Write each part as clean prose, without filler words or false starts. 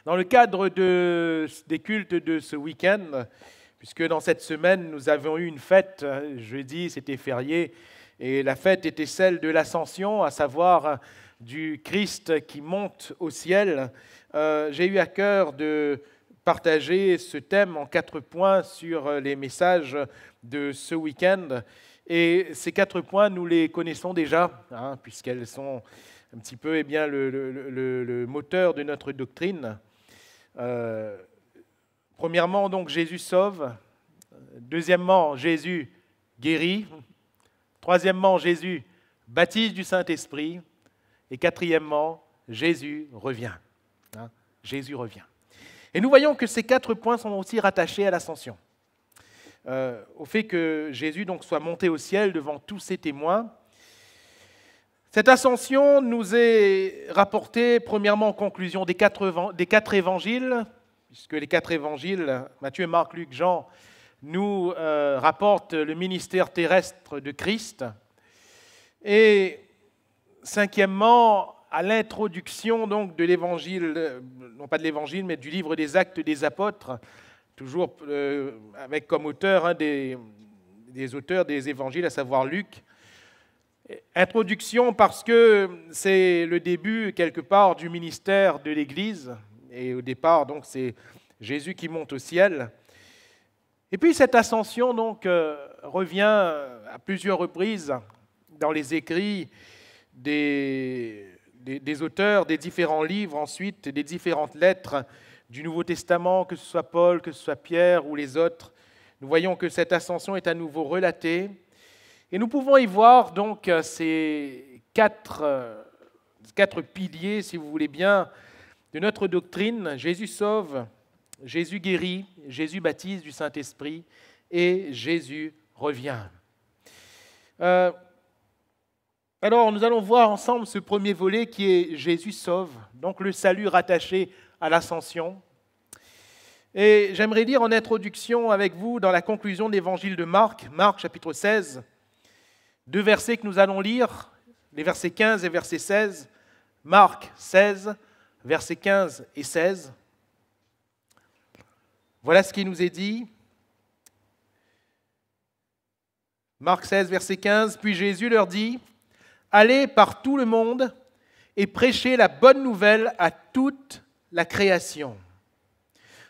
Dans le cadre des cultes de ce week-end, puisque dans cette semaine, nous avons eu une fête, jeudi, c'était férié, et la fête était celle de l'Ascension, à savoir du Christ qui monte au ciel. J'ai eu à cœur de partager ce thème en 4 points sur les messages de ce week-end. Et ces 4 points, nous les connaissons déjà, puisqu'elles sont un petit peu le moteur de notre doctrine. Premièrement, donc, Jésus sauve. Deuxièmement, Jésus guérit. Troisièmement, Jésus baptise du Saint-Esprit. Et quatrièmement, Jésus revient. Jésus revient. Et nous voyons que ces 4 points sont aussi rattachés à l'ascension. Au fait que Jésus donc soit monté au ciel devant tous ses témoins. Cette ascension nous est rapportée premièrement en conclusion des 4 évangiles, puisque les 4 évangiles, Matthieu, Marc, Luc, Jean, nous rapportent le ministère terrestre de Christ. Et cinquièmement, à l'introduction donc de l'évangile, non pas de l'évangile, mais du livre des Actes des Apôtres, toujours avec comme auteur des auteurs des évangiles, à savoir Luc. Introduction parce que c'est le début, quelque part, du ministère de l'Église. Et au départ, donc, c'est Jésus qui monte au ciel. Et puis cette ascension donc, revient à plusieurs reprises dans les écrits des auteurs des différents livres, ensuite des différentes lettres du Nouveau Testament, que ce soit Paul, que ce soit Pierre ou les autres. Nous voyons que cette ascension est à nouveau relatée. Et nous pouvons y voir donc ces 4 piliers, si vous voulez bien, de notre doctrine. Jésus sauve, Jésus guérit, Jésus baptise du Saint-Esprit et Jésus revient. Alors, nous allons voir ensemble ce premier volet qui est Jésus sauve, donc le salut rattaché à l'ascension. Et j'aimerais lire en introduction avec vous dans la conclusion de l'évangile de Marc, Marc chapitre 16, 2 versets que nous allons lire, les versets 15 et verset 16. Marc 16, versets 15 et 16. Voilà ce qui nous est dit. Marc 16, verset 15. Puis Jésus leur dit, « Allez par tout le monde et prêchez la bonne nouvelle à toute la création.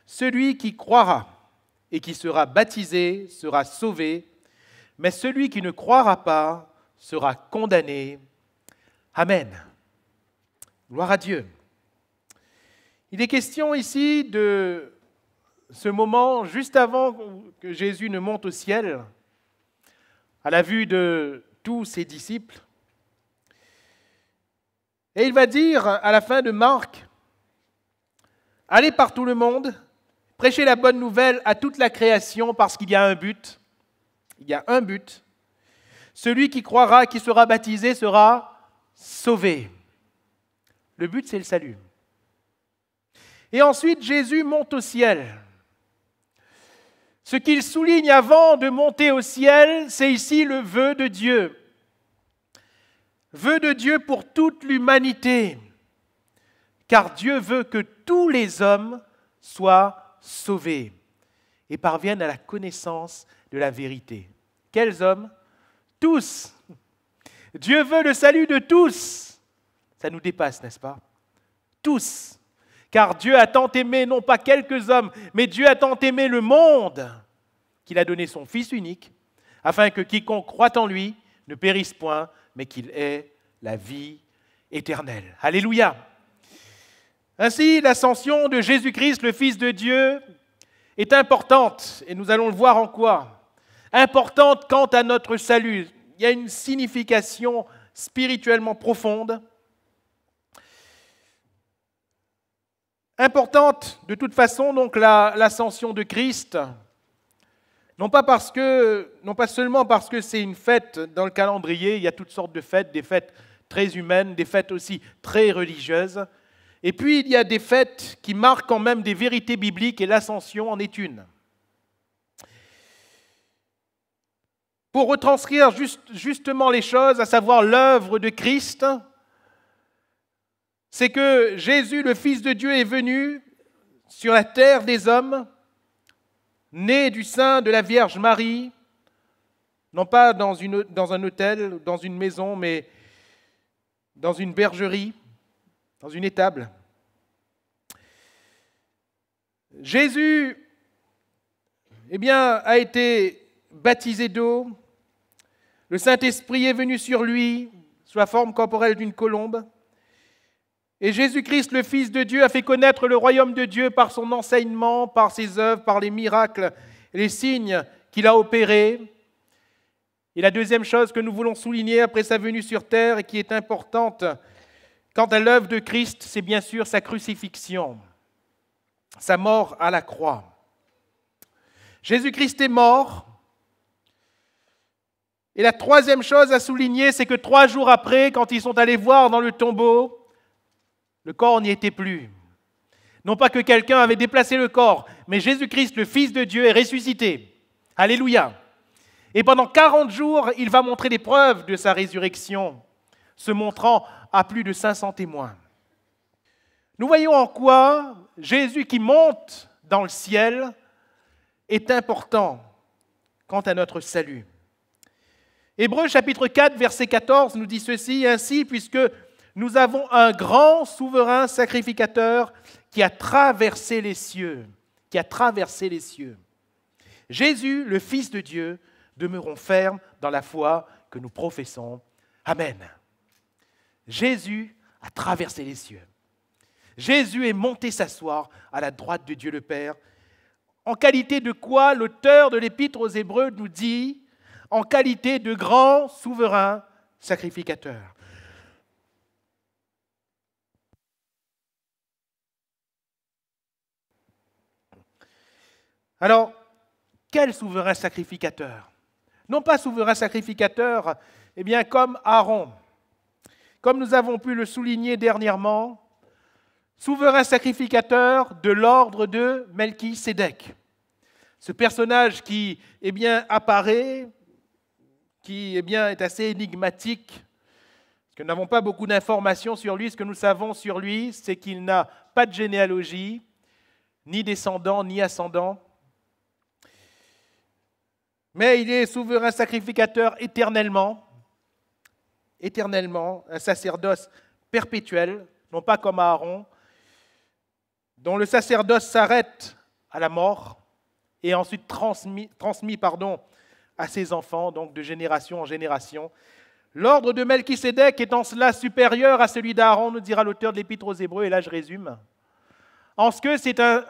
Celui qui croira et qui sera baptisé sera sauvé, mais celui qui ne croira pas sera condamné. Amen. » Gloire à Dieu. Il est question ici de ce moment juste avant que Jésus ne monte au ciel, à la vue de tous ses disciples. Et il va dire à la fin de Marc, « Allez par tout le monde, prêchez la bonne nouvelle à toute la création parce qu'il y a un but. » Il y a un but. Celui qui croira, qui sera baptisé, sera sauvé. Le but, c'est le salut. Et ensuite, Jésus monte au ciel. Ce qu'il souligne avant de monter au ciel, c'est ici le vœu de Dieu. Vœu de Dieu pour toute l'humanité. Car Dieu veut que tous les hommes soient sauvés et parviennent à la connaissance de la vérité. Quels hommes? Tous. Dieu veut le salut de tous. Ça nous dépasse, n'est-ce pas? Tous. Car Dieu a tant aimé, non pas quelques hommes, mais Dieu a tant aimé le monde qu'il a donné son Fils unique, afin que quiconque croit en lui ne périsse point, mais qu'il ait la vie éternelle. Alléluia. Ainsi, l'ascension de Jésus-Christ, le Fils de Dieu, est importante, et nous allons le voir en quoi. Importante quant à notre salut. Il y a une signification spirituellement profonde. Importante de toute façon donc l'ascension de Christ, non pas seulement parce que c'est une fête dans le calendrier, il y a toutes sortes de fêtes, des fêtes très humaines, des fêtes aussi très religieuses. Et puis il y a des fêtes qui marquent quand même des vérités bibliques et l'ascension en est une. Pour retranscrire justement les choses, à savoir l'œuvre de Christ, c'est que Jésus, le Fils de Dieu, est venu sur la terre des hommes, né du sein de la Vierge Marie, non pas dans un hôtel, dans une maison, mais dans une bergerie, dans une étable. Jésus, a été baptisé d'eau. Le Saint-Esprit est venu sur lui sous la forme corporelle d'une colombe. Et Jésus-Christ, le Fils de Dieu, a fait connaître le royaume de Dieu par son enseignement, par ses œuvres, par les miracles et les signes qu'il a opérés. Et la deuxième chose que nous voulons souligner après sa venue sur terre et qui est importante quant à l'œuvre de Christ, c'est bien sûr sa crucifixion, sa mort à la croix. Jésus-Christ est mort. Et la troisième chose à souligner, c'est que 3 jours après, quand ils sont allés voir dans le tombeau, le corps n'y était plus. Non pas que quelqu'un avait déplacé le corps, mais Jésus-Christ, le Fils de Dieu, est ressuscité. Alléluia. Et pendant 40 jours, il va montrer les preuves de sa résurrection, se montrant à plus de 500 témoins. Nous voyons en quoi Jésus qui monte dans le ciel est important quant à notre salut. Hébreux chapitre 4, verset 14 nous dit ceci, « Ainsi, puisque nous avons un grand souverain sacrificateur qui a traversé les cieux, Jésus, le Fils de Dieu, demeurons fermes dans la foi que nous professons. Amen. » Jésus a traversé les cieux. Jésus est monté s'asseoir à la droite de Dieu le Père. En qualité de quoi l'auteur de l'Épître aux Hébreux nous dit « en qualité de grand souverain sacrificateur ». Alors, quel souverain sacrificateur? Non pas souverain sacrificateur, comme Aaron. Comme nous avons pu le souligner dernièrement, souverain sacrificateur de l'ordre de Melchisédek. Ce personnage qui apparaît, qui est assez énigmatique, parce que nous n'avons pas beaucoup d'informations sur lui. Ce que nous savons sur lui, c'est qu'il n'a pas de généalogie, ni descendant, ni ascendant. Mais il est souverain sacrificateur éternellement, un sacerdoce perpétuel, non pas comme Aaron, dont le sacerdoce s'arrête à la mort et est ensuite transmis à ses enfants, donc de génération en génération. L'ordre de Melchisédek est en cela supérieur à celui d'Aaron, nous dira l'auteur de l'Épître aux Hébreux, et là je résume, en ce que c'est un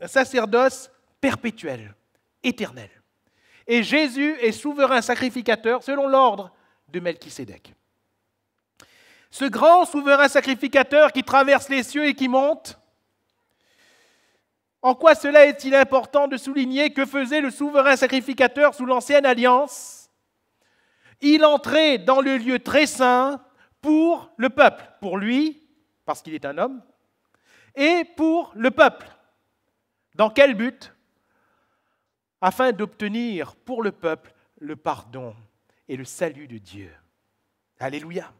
sacerdoce perpétuel, éternel. Et Jésus est souverain sacrificateur selon l'ordre de Melchisédek. Ce grand souverain sacrificateur qui traverse les cieux et qui monte, en quoi cela est-il important de souligner? Que faisait le souverain sacrificateur sous l'Ancienne Alliance? Il entrait dans le lieu très saint pour le peuple, pour lui, parce qu'il est un homme, et pour le peuple. Dans quel but? Afin d'obtenir pour le peuple le pardon et le salut de Dieu. Alléluia.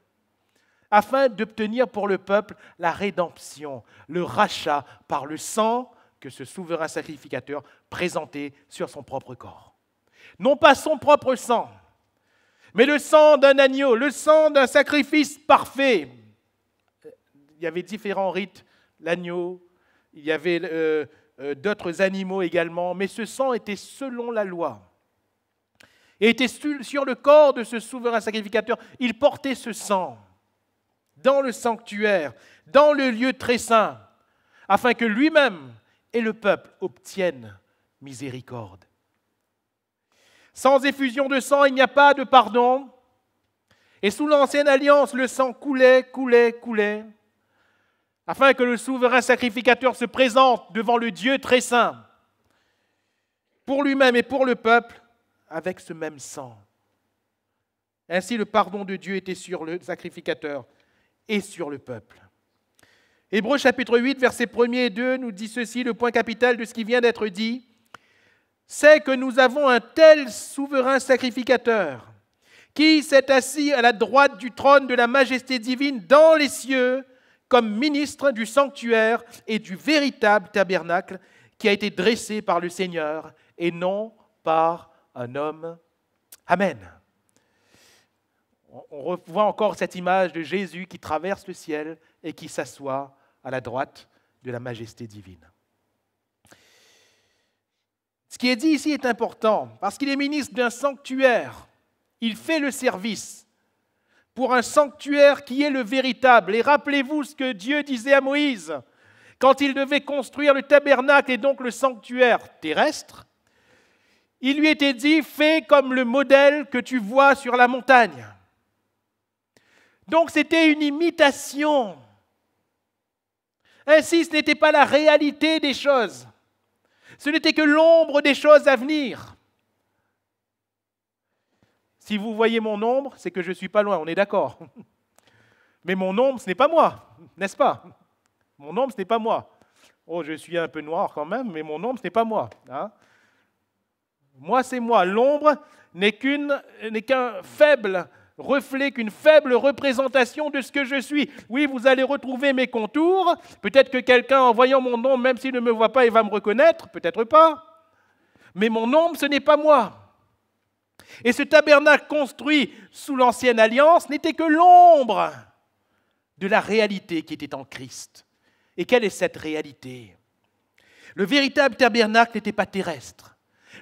Afin d'obtenir pour le peuple la rédemption, le rachat par le sang que ce souverain sacrificateur présentait sur son propre corps. Non pas son propre sang, mais le sang d'un agneau, le sang d'un sacrifice parfait. Il y avait différents rites, l'agneau, il y avait d'autres animaux également, mais ce sang était selon la loi. Et était sur le corps de ce souverain sacrificateur. Il portait ce sang dans le sanctuaire, dans le lieu très saint, afin que lui-même et le peuple obtiennent miséricorde. Sans effusion de sang, il n'y a pas de pardon. Et sous l'Ancienne Alliance, le sang coulait, afin que le souverain sacrificateur se présente devant le Dieu très saint, pour lui-même et pour le peuple, avec ce même sang. Ainsi, le pardon de Dieu était sur le sacrificateur et sur le peuple. Hébreux chapitre 8, versets 1 et 2 nous dit ceci, le point capital de ce qui vient d'être dit, c'est que nous avons un tel souverain sacrificateur qui s'est assis à la droite du trône de la majesté divine dans les cieux, comme ministre du sanctuaire et du véritable tabernacle qui a été dressé par le Seigneur et non par un homme. Amen. On revoit encore cette image de Jésus qui traverse le ciel et qui s'assoit à la droite de la majesté divine. Ce qui est dit ici est important parce qu'il est ministre d'un sanctuaire. Il fait le service pour un sanctuaire qui est le véritable. Et rappelez-vous ce que Dieu disait à Moïse quand il devait construire le tabernacle et donc le sanctuaire terrestre. Il lui était dit, fais comme le modèle que tu vois sur la montagne. Donc c'était une imitation. Ainsi, ce n'était pas la réalité des choses. Ce n'était que l'ombre des choses à venir. Si vous voyez mon ombre, c'est que je ne suis pas loin, on est d'accord. Mais mon ombre, ce n'est pas moi, n'est-ce pas? Mon ombre, ce n'est pas moi. Oh, je suis un peu noir quand même, mais mon ombre, ce n'est pas moi. Hein? Moi, c'est moi. L'ombre n'est qu'un faible reflet, qu'une faible représentation de ce que je suis. Oui, vous allez retrouver mes contours. Peut-être que quelqu'un, en voyant mon ombre, même s'il ne me voit pas, il va me reconnaître. Peut-être pas. Mais mon ombre, ce n'est pas moi. Et ce tabernacle construit sous l'ancienne alliance n'était que l'ombre de la réalité qui était en Christ. Et quelle est cette réalité? Le véritable tabernacle n'était pas terrestre.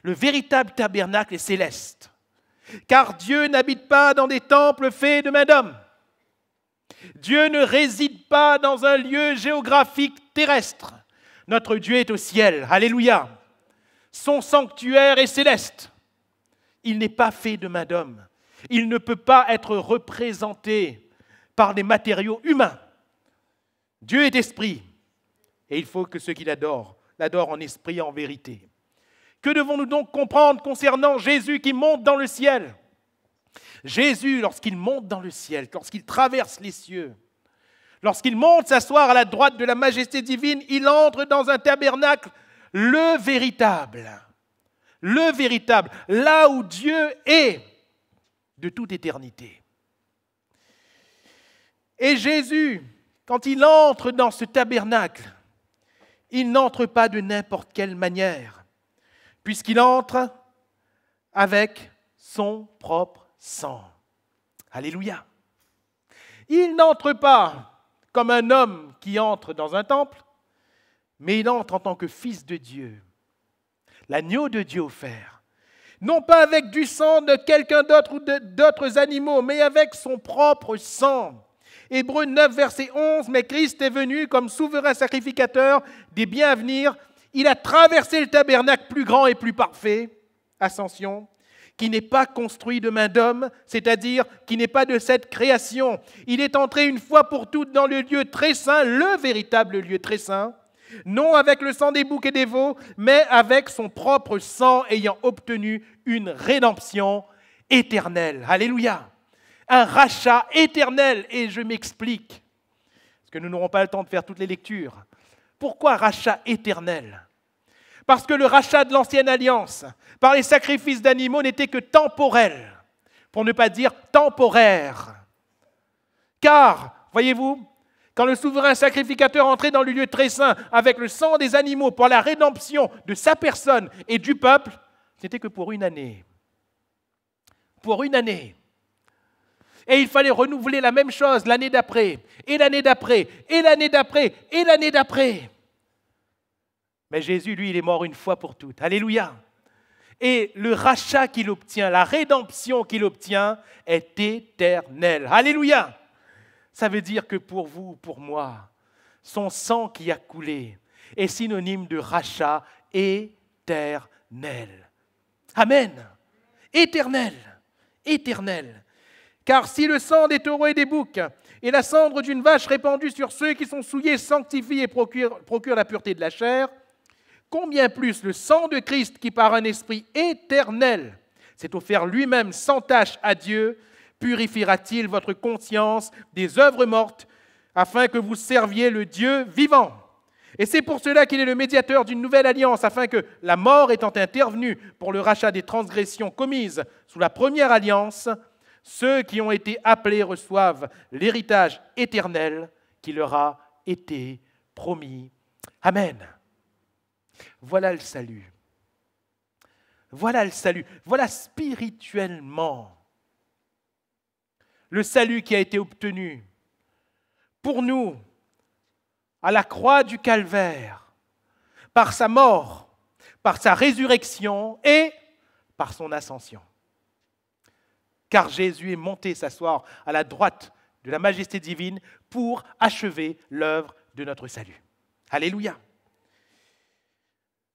Le véritable tabernacle est céleste. Car Dieu n'habite pas dans des temples faits de main d'homme. Dieu ne réside pas dans un lieu géographique terrestre. Notre Dieu est au ciel. Alléluia. Son sanctuaire est céleste. Il n'est pas fait de main d'homme. Il ne peut pas être représenté par des matériaux humains. Dieu est esprit. Et il faut que ceux qui l'adorent en esprit et en vérité. Que devons-nous donc comprendre concernant Jésus qui monte dans le ciel? Jésus, lorsqu'il monte dans le ciel, lorsqu'il traverse les cieux, lorsqu'il monte s'asseoir à la droite de la majesté divine, il entre dans un tabernacle, le véritable, là où Dieu est de toute éternité. Et Jésus, quand il entre dans ce tabernacle, il n'entre pas de n'importe quelle manière, puisqu'il entre avec son propre sang. Alléluia. Il n'entre pas comme un homme qui entre dans un temple, mais il entre en tant que fils de Dieu, l'agneau de Dieu offert. Non pas avec du sang de quelqu'un d'autre ou d'autres animaux, mais avec son propre sang. Hébreux 9, verset 11, « Mais Christ est venu comme souverain sacrificateur des biens à venir. Il a traversé le tabernacle plus grand et plus parfait, ascension, qui n'est pas construit de main d'homme, c'est-à-dire qui n'est pas de cette création. Il est entré une fois pour toutes dans le lieu très saint, le véritable lieu très saint, non avec le sang des boucs et des veaux, mais avec son propre sang ayant obtenu une rédemption éternelle. » Alléluia. Un rachat éternel. Et je m'explique, parce que nous n'aurons pas le temps de faire toutes les lectures. Pourquoi rachat éternel? Parce que le rachat de l'ancienne alliance, par les sacrifices d'animaux, n'était que temporel, pour ne pas dire temporaire. Car, voyez-vous, quand le souverain sacrificateur entrait dans le lieu très saint avec le sang des animaux pour la rédemption de sa personne et du peuple, ce n'était que pour une année. Pour une année. Et il fallait renouveler la même chose l'année d'après, et l'année d'après, et l'année d'après, et l'année d'après. Mais Jésus, lui, il est mort une fois pour toutes. Alléluia. Et le rachat qu'il obtient, la rédemption qu'il obtient est éternelle. Alléluia. Ça veut dire que pour vous, pour moi, son sang qui a coulé est synonyme de rachat éternel. Amen. Éternel. Éternel. Car si le sang des taureaux et des boucs et la cendre d'une vache répandue sur ceux qui sont souillés sanctifie et procure la pureté de la chair, combien plus le sang de Christ qui par un esprit éternel s'est offert lui-même sans tache à Dieu, purifiera-t-il votre conscience des œuvres mortes afin que vous serviez le Dieu vivant? Et c'est pour cela qu'il est le médiateur d'une nouvelle alliance, afin que, la mort étant intervenue pour le rachat des transgressions commises sous la première alliance, ceux qui ont été appelés reçoivent l'héritage éternel qui leur a été promis. Amen. Voilà le salut. Voilà le salut. Voilà spirituellement le salut qui a été obtenu pour nous à la croix du Calvaire, par sa mort, par sa résurrection et par son ascension. Car Jésus est monté s'asseoir à la droite de la majesté divine pour achever l'œuvre de notre salut. Alléluia.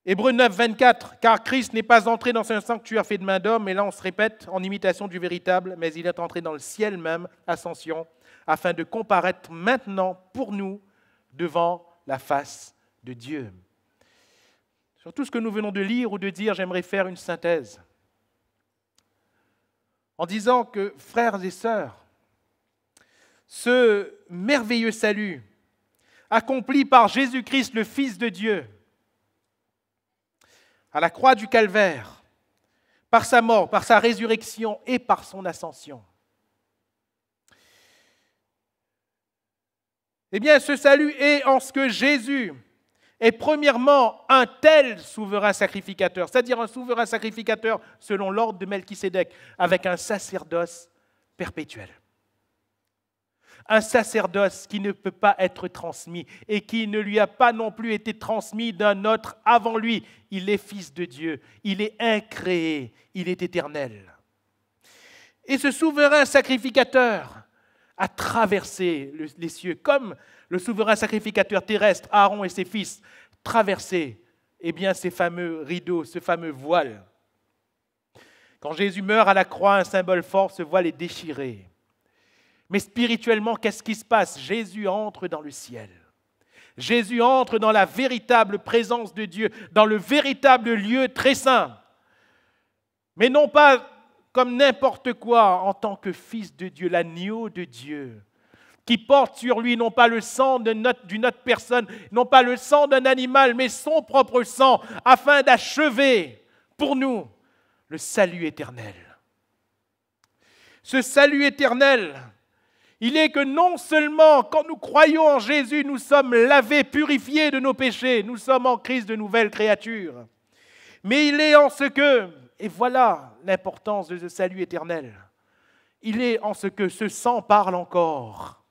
Hébreux 9, 24, car Christ n'est pas entré dans un sanctuaire fait de main d'homme, et là on se répète, en imitation du véritable, mais il est entré dans le ciel même, ascension, afin de comparaître maintenant pour nous devant la face de Dieu. Sur tout ce que nous venons de lire ou de dire, j'aimerais faire une synthèse. En disant que, frères et sœurs, ce merveilleux salut, accompli par Jésus-Christ, le Fils de Dieu, à la croix du Calvaire, par sa mort, par sa résurrection et par son ascension. Eh bien, ce salut est en ce que Jésus est premièrement un tel souverain sacrificateur, c'est-à-dire un souverain sacrificateur selon l'ordre de Melchisédek, avec un sacerdoce perpétuel. Un sacerdoce qui ne peut pas être transmis et qui ne lui a pas non plus été transmis d'un autre avant lui. Il est fils de Dieu, il est incréé, il est éternel. Et ce souverain sacrificateur a traversé les cieux, comme le souverain sacrificateur terrestre, Aaron et ses fils, traversaient ces fameux rideaux, ce fameux voile. Quand Jésus meurt à la croix, un symbole fort, ce voile est déchiré. Mais spirituellement, qu'est-ce qui se passe? Jésus entre dans le ciel. Jésus entre dans la véritable présence de Dieu, dans le véritable lieu très saint. Mais non pas comme n'importe quoi, en tant que fils de Dieu, l'agneau de Dieu, qui porte sur lui non pas le sang d'une autre personne, non pas le sang d'un animal, mais son propre sang, afin d'achever pour nous le salut éternel. Ce salut éternel, il est que non seulement quand nous croyons en Jésus, nous sommes lavés, purifiés de nos péchés, nous sommes en Christ de nouvelles créatures, mais il est en ce que, et voilà l'importance de ce salut éternel, il est en ce que ce sang parle encore.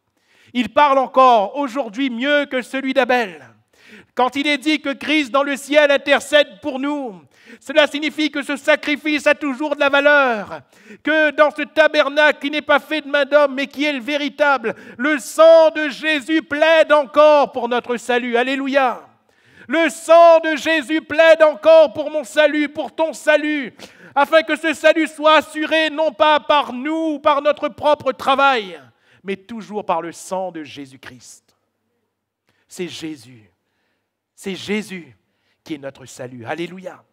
Il parle encore aujourd'hui mieux que celui d'Abel. Quand il est dit que Christ dans le ciel intercède pour nous, cela signifie que ce sacrifice a toujours de la valeur, que dans ce tabernacle qui n'est pas fait de main d'homme mais qui est le véritable, le sang de Jésus plaide encore pour notre salut. Alléluia! Le sang de Jésus plaide encore pour mon salut, pour ton salut, afin que ce salut soit assuré non pas par nous, par notre propre travail, mais toujours par le sang de Jésus-Christ. C'est Jésus. C'est Jésus qui est notre salut. Alléluia.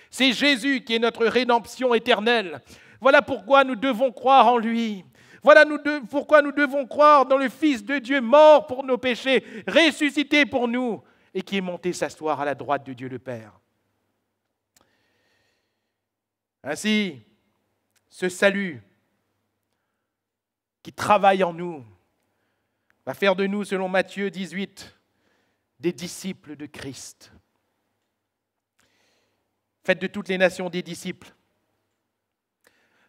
C'est Jésus qui est notre rédemption éternelle. Voilà pourquoi nous devons croire en lui. Voilà pourquoi nous devons croire dans le Fils de Dieu mort pour nos péchés, ressuscité pour nous et qui est monté s'asseoir à la droite de Dieu le Père. Ainsi, ce salut qui travaille en nous va faire de nous, selon Matthieu 18, des disciples de Christ. Faites de toutes les nations des disciples.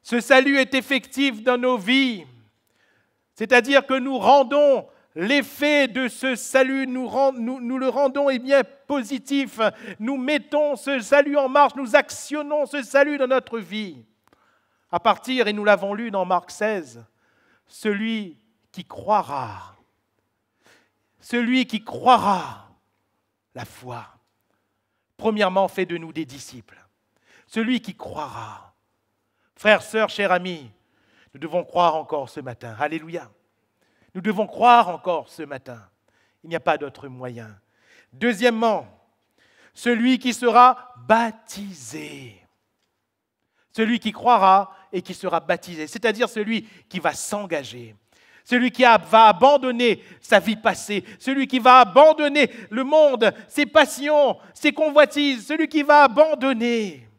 Ce salut est effectif dans nos vies, c'est-à-dire que nous rendons l'effet de ce salut, nous le rendons positif, nous mettons ce salut en marche, nous actionnons ce salut dans notre vie. À partir, et nous l'avons lu dans Marc 16, celui qui croira la foi, premièrement, fait de nous des disciples. Celui qui croira. Frères, sœurs, chers amis, nous devons croire encore ce matin. Alléluia. Nous devons croire encore ce matin. Il n'y a pas d'autre moyen. Deuxièmement, celui qui sera baptisé. Celui qui croira et qui sera baptisé, c'est-à-dire celui qui va s'engager. Celui qui va abandonner sa vie passée, celui qui va abandonner le monde, ses passions, ses convoitises, celui qui va abandonner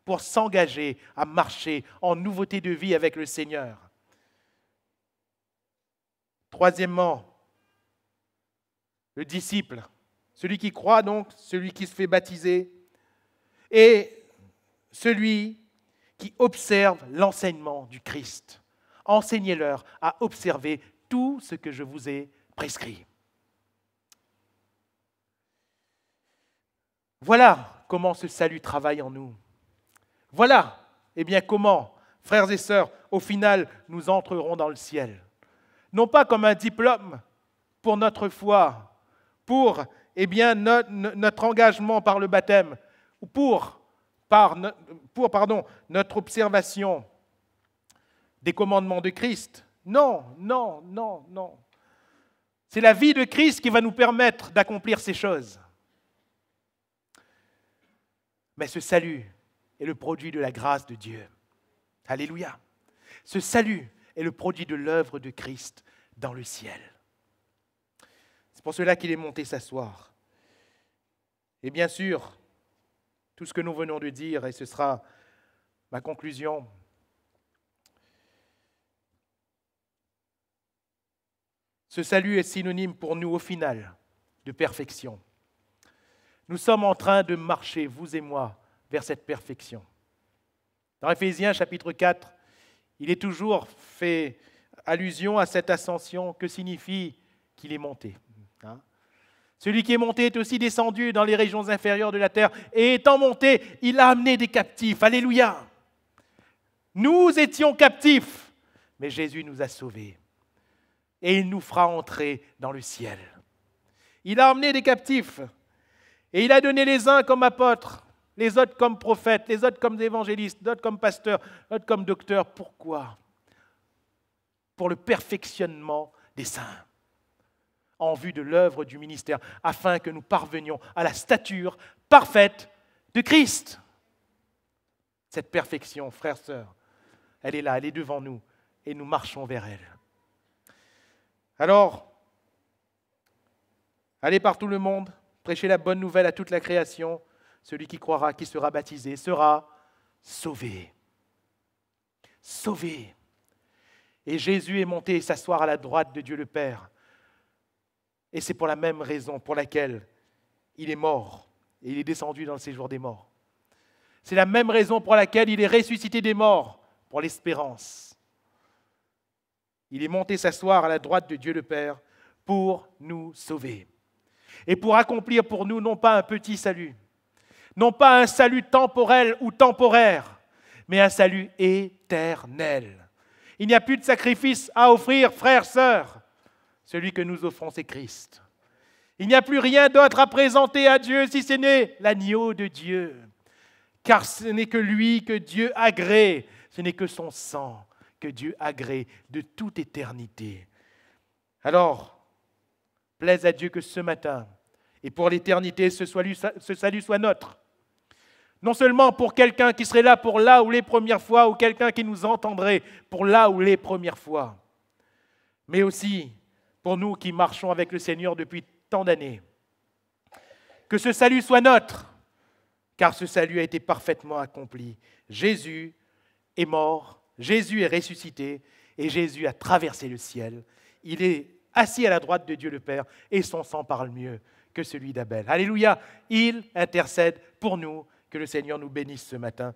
pour s'engager à marcher en nouveauté de vie avec le Seigneur. Troisièmement, le disciple, celui qui croit donc, celui qui se fait baptiser, et celui qui observe l'enseignement du Christ. Enseignez-leur à observer tout ce que je vous ai prescrit. Voilà comment ce salut travaille en nous. Voilà, comment, frères et sœurs, au final, nous entrerons dans le ciel. Non pas comme un diplôme pour notre foi, pour notre engagement par le baptême, ou pour notre observation des commandements de Christ. Non. C'est la vie de Christ qui va nous permettre d'accomplir ces choses. Mais ce salut est le produit de la grâce de Dieu. Alléluia. Ce salut est le produit de l'œuvre de Christ dans le ciel. C'est pour cela qu'il est monté s'asseoir. Et bien sûr, tout ce que nous venons de dire, et ce sera ma conclusion, ce salut est synonyme pour nous au final de perfection. Nous sommes en train de marcher, vous et moi, vers cette perfection. Dans Éphésiens chapitre 4, il est toujours fait allusion à cette ascension que signifie qu'il est monté. Celui qui est monté est aussi descendu dans les régions inférieures de la terre et étant monté, il a amené des captifs. Alléluia! Nous étions captifs, mais Jésus nous a sauvés et il nous fera entrer dans le ciel. Il a amené des captifs et il a donné les uns comme apôtres, les autres comme prophètes, les autres comme évangélistes, d'autres comme pasteurs, d'autres comme docteurs. Pourquoi? Pour le perfectionnement des saints, en vue de l'œuvre du ministère, afin que nous parvenions à la stature parfaite de Christ. Cette perfection, frères, sœurs, elle est là, elle est devant nous, et nous marchons vers elle. Alors, allez par tout le monde, prêchez la bonne nouvelle à toute la création. Celui qui croira, qui sera baptisé, sera sauvé. Sauvé. Et Jésus est monté s'asseoir à la droite de Dieu le Père. Et c'est pour la même raison pour laquelle il est mort et il est descendu dans le séjour des morts. C'est la même raison pour laquelle il est ressuscité des morts, pour l'espérance. Il est monté s'asseoir à la droite de Dieu le Père pour nous sauver. Et pour accomplir pour nous non pas un petit salut, non pas un salut temporel ou temporaire, mais un salut éternel. Il n'y a plus de sacrifice à offrir, frères, sœurs. Celui que nous offrons, c'est Christ. Il n'y a plus rien d'autre à présenter à Dieu si ce n'est l'agneau de Dieu. Car ce n'est que lui que Dieu agrée, ce n'est que son sang que Dieu agrée de toute éternité. Alors, plaise à Dieu que ce matin, et pour l'éternité, ce salut soit nôtre. Non seulement pour quelqu'un qui serait là pour là ou les premières fois, ou quelqu'un qui nous entendrait pour là ou les premières fois, mais aussi pour nous qui marchons avec le Seigneur depuis tant d'années. Que ce salut soit nôtre, car ce salut a été parfaitement accompli. Jésus est mort, Jésus est ressuscité, et Jésus a traversé le ciel. Il est assis à la droite de Dieu le Père, et son sang parle mieux que celui d'Abel. Alléluia, il intercède pour nous. Que le Seigneur nous bénisse ce matin.